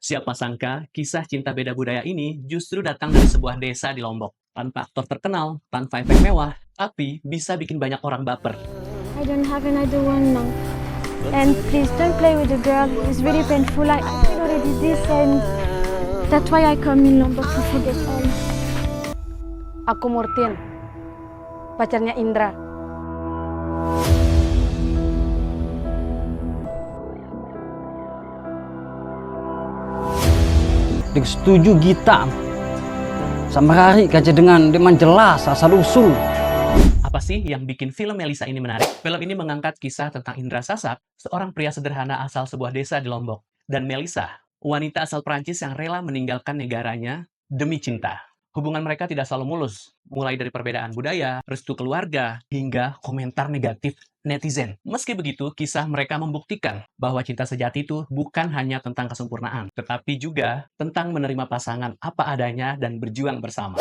Siapa sangka, kisah cinta beda budaya ini justru datang dari sebuah desa di Lombok. Tanpa aktor terkenal, tanpa efek mewah, tapi bisa bikin banyak orang baper. I don't have another one now. And please don't play with the girl. It's really painful. I feel already this and that's why I come in Lombok to forget all. Aku Murtin, pacarnya Indra. Dik setuju Gita sama Rari kaca dengan deman jelas asal usul. Apa sih yang bikin film Melisa ini menarik? Film ini mengangkat kisah tentang Indra Sasak, seorang pria sederhana asal sebuah desa di Lombok, dan Melisa, wanita asal Prancis yang rela meninggalkan negaranya demi cinta. Hubungan mereka tidak selalu mulus, mulai dari perbedaan budaya, restu keluarga, hingga komentar negatif netizen. Meski begitu, kisah mereka membuktikan bahwa cinta sejati itu bukan hanya tentang kesempurnaan, tetapi juga tentang menerima pasangan apa adanya dan berjuang bersama.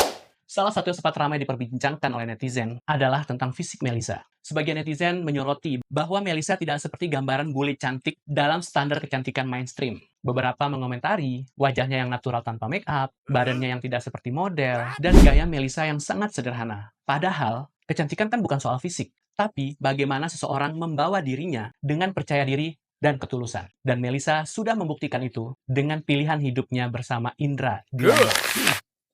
Salah satu yang sempat ramai diperbincangkan oleh netizen adalah tentang fisik Melisa. Sebagian netizen menyoroti bahwa Melisa tidak seperti gambaran bulit cantik dalam standar kecantikan mainstream. Beberapa mengomentari wajahnya yang natural tanpa make up, badannya yang tidak seperti model, dan gaya Melisa yang sangat sederhana. Padahal, kecantikan kan bukan soal fisik, tapi bagaimana seseorang membawa dirinya dengan percaya diri dan ketulusan. Dan Melisa sudah membuktikan itu dengan pilihan hidupnya bersama Indra di Lombok.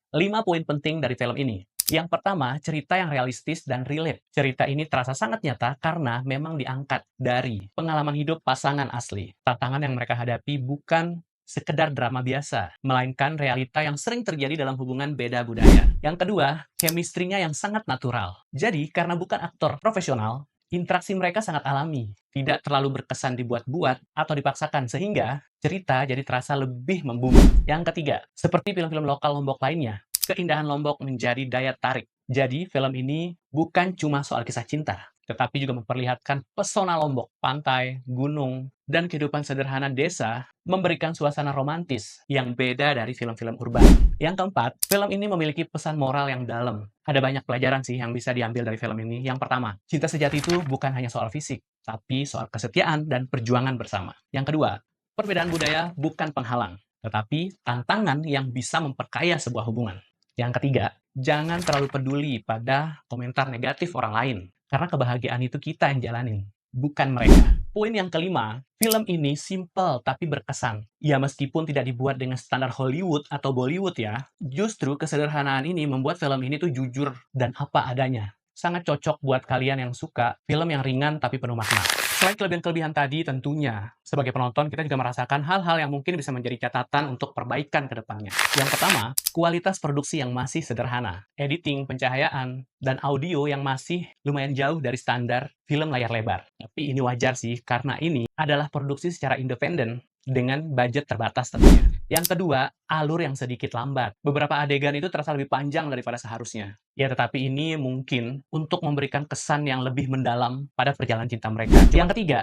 5 poin penting dari film ini. Yang pertama, cerita yang realistis dan relate. Cerita ini terasa sangat nyata karena memang diangkat dari pengalaman hidup pasangan asli. Tantangan yang mereka hadapi bukan sekedar drama biasa, melainkan realita yang sering terjadi dalam hubungan beda budaya. Yang kedua, chemistry-nya yang sangat natural. Jadi, karena bukan aktor profesional, interaksi mereka sangat alami, tidak terlalu berkesan dibuat-buat atau dipaksakan, sehingga cerita jadi terasa lebih membumi. Yang ketiga, seperti film-film lokal Lombok lainnya, keindahan Lombok menjadi daya tarik. Jadi, film ini bukan cuma soal kisah cinta, tetapi juga memperlihatkan pesona Lombok, pantai, gunung, dan kehidupan sederhana desa memberikan suasana romantis yang beda dari film-film urban. Yang keempat, film ini memiliki pesan moral yang dalam. Ada banyak pelajaran sih yang bisa diambil dari film ini. Yang pertama, cinta sejati itu bukan hanya soal fisik, tapi soal kesetiaan dan perjuangan bersama. Yang kedua, perbedaan budaya bukan penghalang, tetapi tantangan yang bisa memperkaya sebuah hubungan. Yang ketiga, jangan terlalu peduli pada komentar negatif orang lain, karena kebahagiaan itu kita yang jalanin, bukan mereka. Poin yang kelima, film ini simple tapi berkesan. Ya meskipun tidak dibuat dengan standar Hollywood atau Bollywood ya, justru kesederhanaan ini membuat film ini tuh jujur dan apa adanya. Sangat cocok buat kalian yang suka film yang ringan tapi penuh makna. Selain kelebihan-kelebihan tadi, tentunya sebagai penonton kita juga merasakan hal-hal yang mungkin bisa menjadi catatan untuk perbaikan ke depannya. Yang pertama, kualitas produksi yang masih sederhana, editing, pencahayaan, dan audio yang masih lumayan jauh dari standar film layar lebar. Tapi ini wajar sih, karena ini adalah produksi secara independen dengan budget terbatas tentunya. Yang kedua, alur yang sedikit lambat. Beberapa adegan itu terasa lebih panjang daripada seharusnya. Ya, tetapi ini mungkin untuk memberikan kesan yang lebih mendalam pada perjalanan cinta mereka. Yang ketiga,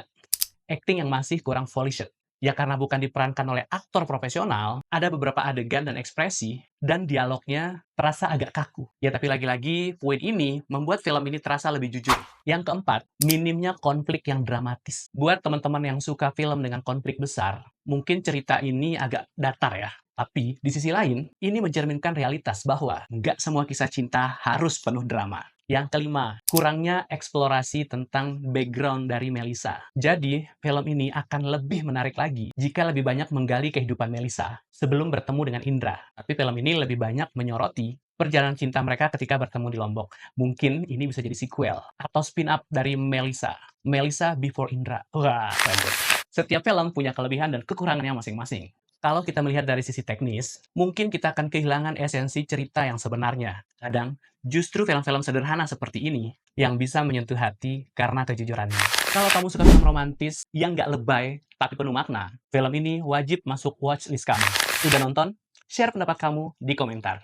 acting yang masih kurang polished. Ya karena bukan diperankan oleh aktor profesional, ada beberapa adegan dan ekspresi, dan dialognya terasa agak kaku. Ya tapi lagi-lagi, poin ini membuat film ini terasa lebih jujur. Yang keempat, minimnya konflik yang dramatis. Buat teman-teman yang suka film dengan konflik besar, mungkin cerita ini agak datar ya. Tapi di sisi lain, ini mencerminkan realitas bahwa nggak semua kisah cinta harus penuh drama. Yang kelima, kurangnya eksplorasi tentang background dari Melisa. Jadi, film ini akan lebih menarik lagi jika lebih banyak menggali kehidupan Melisa sebelum bertemu dengan Indra. Tapi film ini lebih banyak menyoroti perjalanan cinta mereka ketika bertemu di Lombok. Mungkin ini bisa jadi sequel atau spin-up dari Melisa. Melisa Before Indra. Wah, keren tuh. Setiap film punya kelebihan dan kekurangannya masing-masing. Kalau kita melihat dari sisi teknis, mungkin kita akan kehilangan esensi cerita yang sebenarnya. Kadang, justru film-film sederhana seperti ini yang bisa menyentuh hati karena kejujurannya. Kalau kamu suka film romantis yang nggak lebay tapi penuh makna, film ini wajib masuk watchlist kamu. Udah nonton? Share pendapat kamu di komentar.